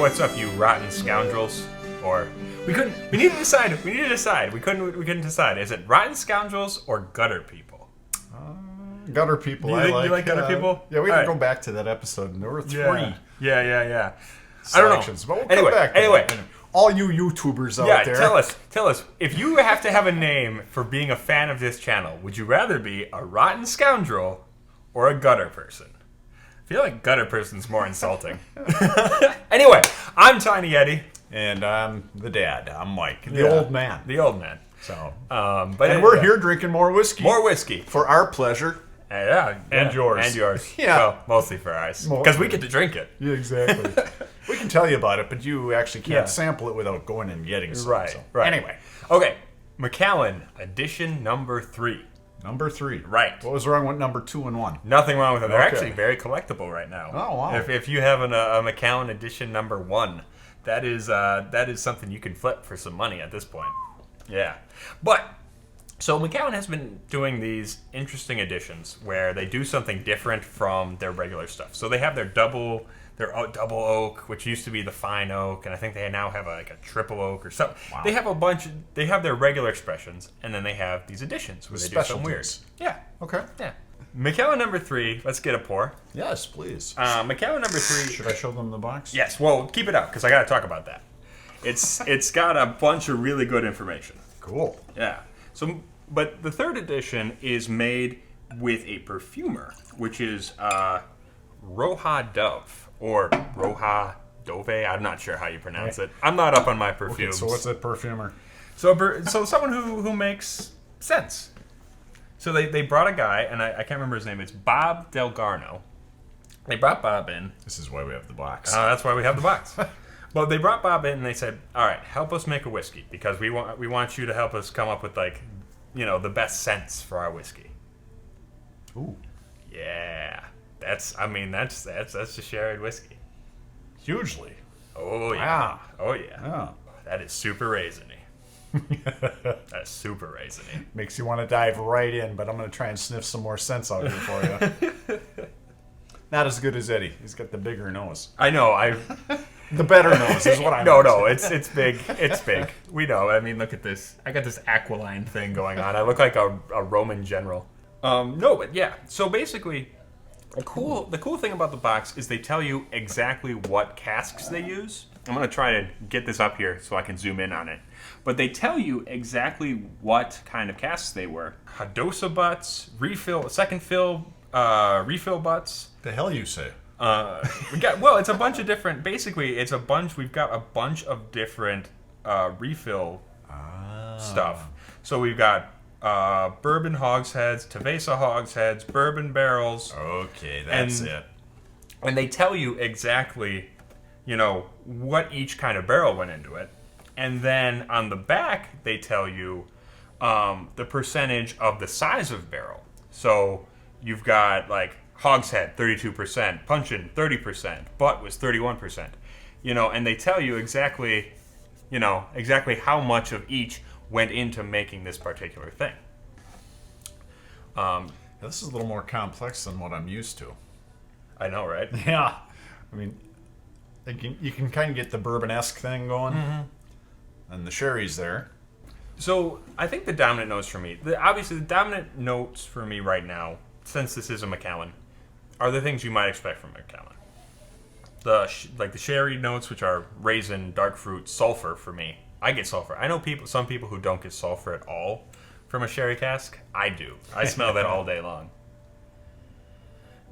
what's up, you rotten scoundrels? Or we need to decide. We couldn't decide. Is it rotten scoundrels or gutter people? Gutter people. You like gutter people? Yeah, we can go back to that episode. And there were 3. Yeah. I don't know. But we'll come back to that. All you YouTubers out there. Tell us, if you have to have a name for being a fan of this channel, would you rather be a rotten scoundrel or a gutter person? I feel like gutter person's more insulting. Anyway, I'm Tiny Eddie. And I'm the dad. I'm Mike. The old man. The old man. So, but we're here drinking more whiskey. More whiskey. For our pleasure. And yours. And yours. Yeah. Well, mostly for ours. Because we get to drink it. Yeah, exactly. We can tell you about it, but you actually can't sample it without going and getting some. Right. Anyway. Okay. Macallan, edition number 3. Number 3. Right. What was wrong with number 2 and 1? Nothing wrong with them. They're actually very collectible right now. Oh, wow. If you have a Macallan edition number 1, that is something you can flip for some money at this point. Yeah. But so Macallan has been doing these interesting editions where they do something different from their regular stuff. So they have their double oak, which used to be the fine oak, and I think they now have a triple oak or something. Wow. They have a bunch. They have their regular expressions, and then they have these editions where they do something weird. Yeah. Okay. Yeah. Macallan number 3. Let's get a pour. Yes, please. Macallan number 3. Should I show them the box? Yes. Well, keep it out because I got to talk about that. It's got a bunch of really good information. Cool. Yeah. So, but the 3rd edition is made with a perfumer, which is Roja Dove or Roja Dove. I'm not sure how you pronounce it. I'm not up on my perfumes. Okay, so what's a perfumer? So someone who makes sense. So they brought a guy, and I can't remember his name. It's Bob Delgarno. They brought Bob in. This is why we have the box. That's why we have the box. But they brought Bob in, and they said, "All right, help us make a whiskey because we want you to help us come up with the best scents for our whiskey." Ooh. Yeah, that's the sherry whiskey. Hugely. Oh yeah. Wow. Oh yeah. Oh. That is super raisiny. That's super raisiny. Makes you want to dive right in, but I'm going to try and sniff some more scents out here for you. Not as good as Eddie. He's got the bigger nose. I know. The better nose is what I'm No, it's big. It's big. We know. I mean, look at this. I got this aquiline thing going on. I look like a Roman general. No, but yeah. So basically, the cool thing about the box is they tell you exactly what casks they use. I'm going to try to get this up here so I can zoom in on it. But they tell you exactly what kind of casks they were. Hadosa butts, second fill, refill butts. The hell you say? It's a bunch of different. Basically, we've got a bunch of different refill stuff. So we've got bourbon hogsheads, Tavesa hogsheads, bourbon barrels. Okay, that's it. And they tell you exactly, what each kind of barrel went into it. And then on the back, they tell you the percentage of the size of barrel. So you've got hogshead 32%, puncheon 30%, butt was 31%. And they tell you exactly how much of each went into making this particular thing. This is a little more complex than what I'm used to. I know, right? Yeah. I mean, you can kind of get the bourbon-esque thing going. Mm-hmm. And the sherry's there. So I think the dominant notes for me, obviously the dominant notes for me right now, since this is a Macallan, are the things you might expect from Macallan. The sherry notes, which are raisin, dark fruit, sulfur for me. I get sulfur. I know some people who don't get sulfur at all from a sherry cask. I do. I smell that all day long.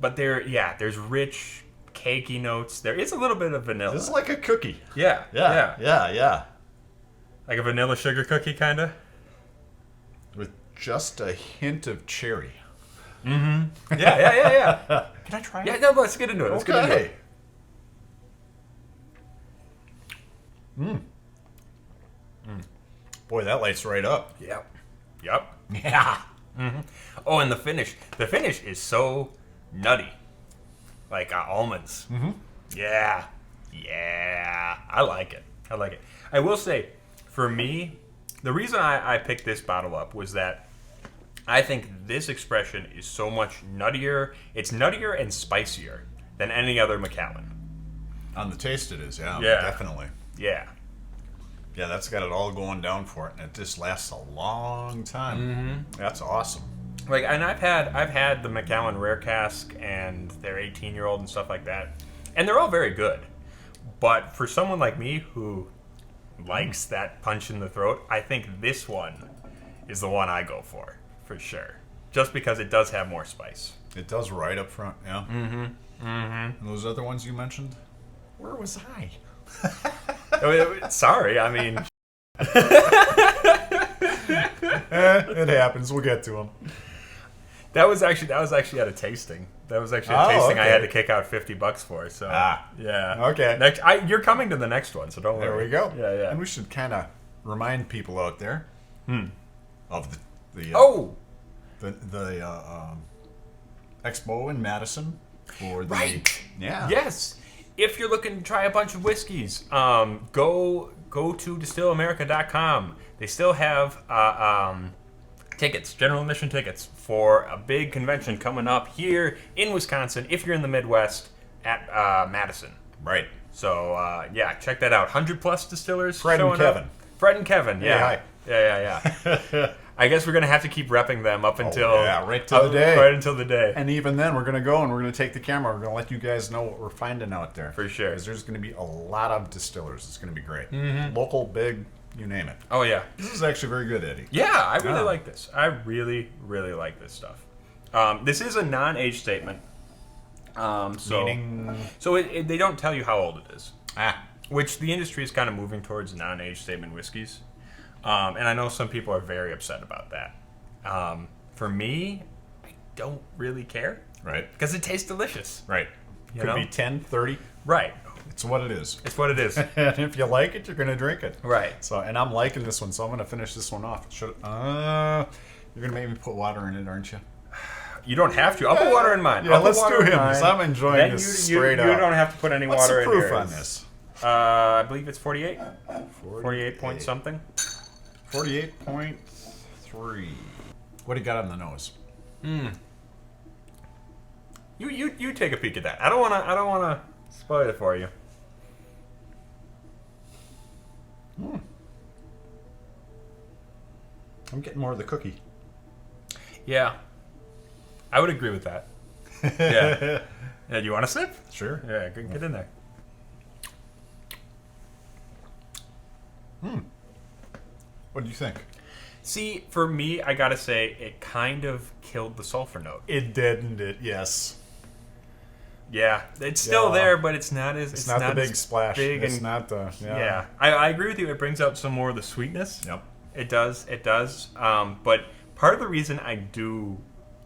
But there's rich, cakey notes. There is a little bit of vanilla. This is like a cookie. Yeah. Like a vanilla sugar cookie, kind of? With just a hint of cherry. Mm-hmm. Yeah. Can I try it? Yeah, no, let's get into it. Let's get into it. Boy, that lights right up. Yep. Yeah. Mm-hmm. Oh, and the finish. The finish is so nutty. Like almonds. Mm-hmm. Yeah. I like it. I will say, for me, the reason I picked this bottle up was that I think this expression is so much nuttier. It's nuttier and spicier than any other Macallan. On the taste it is, yeah. Yeah. Definitely. Yeah. Yeah, that's got it all going down for it, and it just lasts a long time. Mm-hmm. That's awesome. Like, and I've had the Macallan Rare Cask and their 18-year-old and stuff like that, and they're all very good. But for someone like me who likes that punch in the throat, I think this one is the one I go for sure. Just because it does have more spice. It does right up front, yeah. Mm-hmm. Mm-hmm. And those other ones you mentioned? Where was I? Sorry, I mean... It happens. We'll get to them. That was actually at a tasting. That was actually a tasting I okay. had to kick out $50 for. So yeah. Okay. You're coming to the next one, so don't worry. There we go. Yeah, yeah. And we should kind of remind people out there of the expo in Madison for the yeah. Yes. If you're looking to try a bunch of whiskeys, go to distillamerica.com. They still have tickets, general admission tickets for a big convention coming up here in Wisconsin. If you're in the Midwest, at Madison. Right. So yeah, check that out. 100+ distillers. Fred and Kevin. Up. Fred and Kevin. Yeah. Hi. Yeah. I guess we're gonna have to keep repping them up until right till the day. Right until the day. And even then, we're gonna go and we're gonna take the camera. We're gonna let you guys know what we're finding out there For sure. Because there's gonna be a lot of distillers. It's gonna be great. Mm-hmm. Local, big, you name it. Oh yeah. This is actually very good, Eddie. Yeah, I really like this. I really, really like this stuff. This is a non-age statement. Meaning? So they don't tell you how old it is. Ah. Which the industry is kind of moving towards non-age statement whiskeys. And I know some people are very upset about that. For me, I don't really care. Right. Because it tastes delicious. Right. You Could know? be 10, 30. Right. It's what it is. It's what it is. And if you like it, you're going to drink it. Right. So, and I'm liking this one, so I'm going to finish this one off. You're going to make me put water in it, aren't you? You don't have to. I'll put water in mine. Yeah, let's do him, because I'm enjoying this straight up. You don't have to put any What's water the in proof yours. on this? I believe it's 48. 48 point something. 48.3. What do you got on the nose? You take a peek at that. I don't wanna spoil it for you. I'm getting more of the cookie. Yeah, I would agree with that. Yeah. Yeah. You want a sip? Sure. Yeah. Get in there. What do you think? See, for me, I gotta say, it kind of killed the sulfur note. It didn't it? Yes. Yeah, it's still there, but it's not as It's not the big as splash. big It's and- not the Yeah, I agree with you. It brings out some more of the sweetness. Yep. It does. But part of the reason I do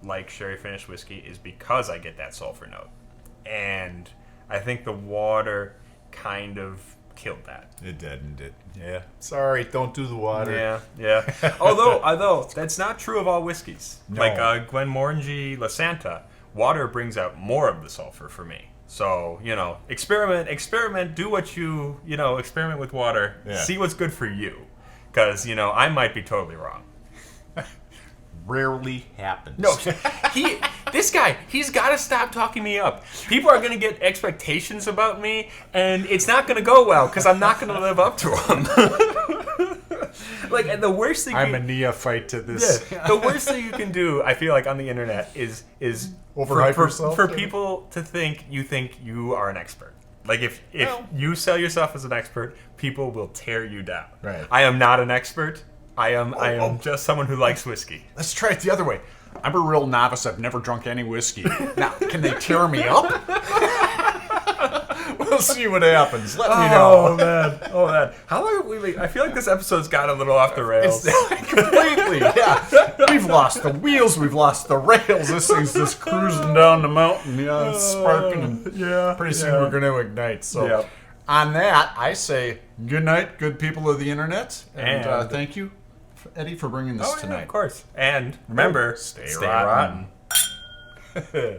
like sherry finished whiskey is because I get that sulfur note, and I think the water kind of killed that. It didn't it? Yeah. Sorry, don't do the water. Yeah. although that's not true of all whiskeys. No. Like Glenmorangie La Santa, water brings out more of the sulfur for me. So, experiment, do what experiment with water, Yeah. see what's good for you. Because, I might be totally wrong. Rarely happens. No, this guy, he's got to stop talking me up. People are going to get expectations about me, and it's not going to go well because I'm not going to live up to them. And the worst thing I'm a neophyte to this. the worst thing you can do, I feel like, on the internet is Overhype for yourself? people to think you are an expert. Like if you sell yourself as an expert, people will tear you down. Right. I am not an expert. I am just someone who likes whiskey. Let's try it the other way. I'm a real novice. I've never drunk any whiskey. Now, can they tear me up? We'll see what happens. Let me know. Oh man. How long have we been? I feel like this episode's got a little off the rails. Completely, yeah. We've lost the wheels. We've lost the rails. This thing's just cruising down the mountain. Yeah, it's sparking. And pretty soon we're going to ignite. So, on that, I say good night, good people of the internet, and thank you, Eddie, for bringing this tonight. Of course. And remember, Stay rotten. rotten.